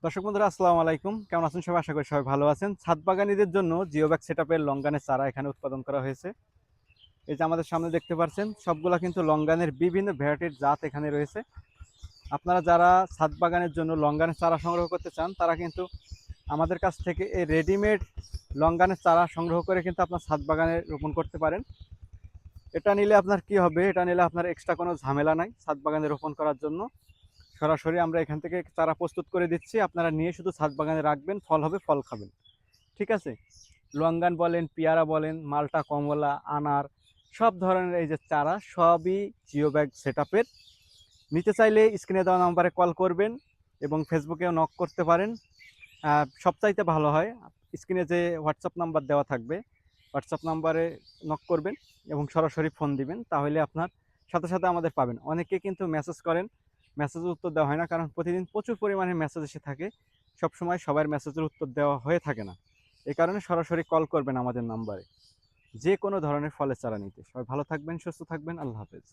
দর্শক বন্ধুরা আসসালামু আলাইকুম, কেমন আছেন সবাই? আশা করি সবাই ভালো আছেন। ছাদ বাগানীদের জন্য জিওব্যাগ সেটআপের লঙ্গানের চারা এখানে উৎপাদন করা হয়েছে। এই যে আমাদের সামনে দেখতে পাচ্ছেন, সবগুলা কিন্তু লঙ্গানের বিভিন্ন ভ্যারাইটির জাত এখানে রয়েছে। আপনারা যারা ছাদ বাগানের জন্য লঙ্গানের চারা সংগ্রহ করতে চান, তারা কিন্তু আমাদের কাছ থেকে এই রেডিমেড লঙ্গানের চারা সংগ্রহ করে কিন্তু আপনার ছাদ বাগানে রোপণ করতে পারেন। এটা নিলে আপনার কি হবে? এটা নিলে আপনার এক্সট্রা কোনো ঝামেলা নাই ছাদ বাগানে রোপণ করার জন্য। সরাসরি আমরা এখান থেকে চারা প্রস্তুত করে দিচ্ছি, আপনারা নিয়ে শুধু ছাদ বাগানে রাখবেন, ফল হবে, ফল খাবেন। ঠিক আছে? লঙ্গান বলেন, পেয়ারা বলেন, মালটা, কমলা, আনার, সব ধরনের এই যে চারা সবই জিওব্যাগ সেটআপের। নিতে চাইলে স্ক্রিনে দেওয়া নাম্বারে কল করবেন এবং ফেসবুকেও নক করতে পারেন। সবচাইতে ভালো হয় স্ক্রিনে যে হোয়াটসঅ্যাপ নাম্বার দেওয়া থাকবে, হোয়াটসঅ্যাপ নাম্বারে নক করবেন এবং সরাসরি ফোন দিবেন, তাহলে আপনার সাথে সাথে আমাদের পাবেন। অনেকে কিন্তু মেসেজ করেন, মেসেজের উত্তর দেওয়া হয় না, কারণ প্রতিদিন প্রচুর পরিমাণে মেসেজ এসে থাকে। সবসময় সবার মেসেজের উত্তর দেওয়া হয়ে থাকে না। এই কারণে সরাসরি কল করবেন আমাদের নাম্বারে যে কোনো ধরনের ফলের চারা নিতে। সবাই ভালো থাকবেন, সুস্থ থাকবেন। আল্লাহ হাফেজ।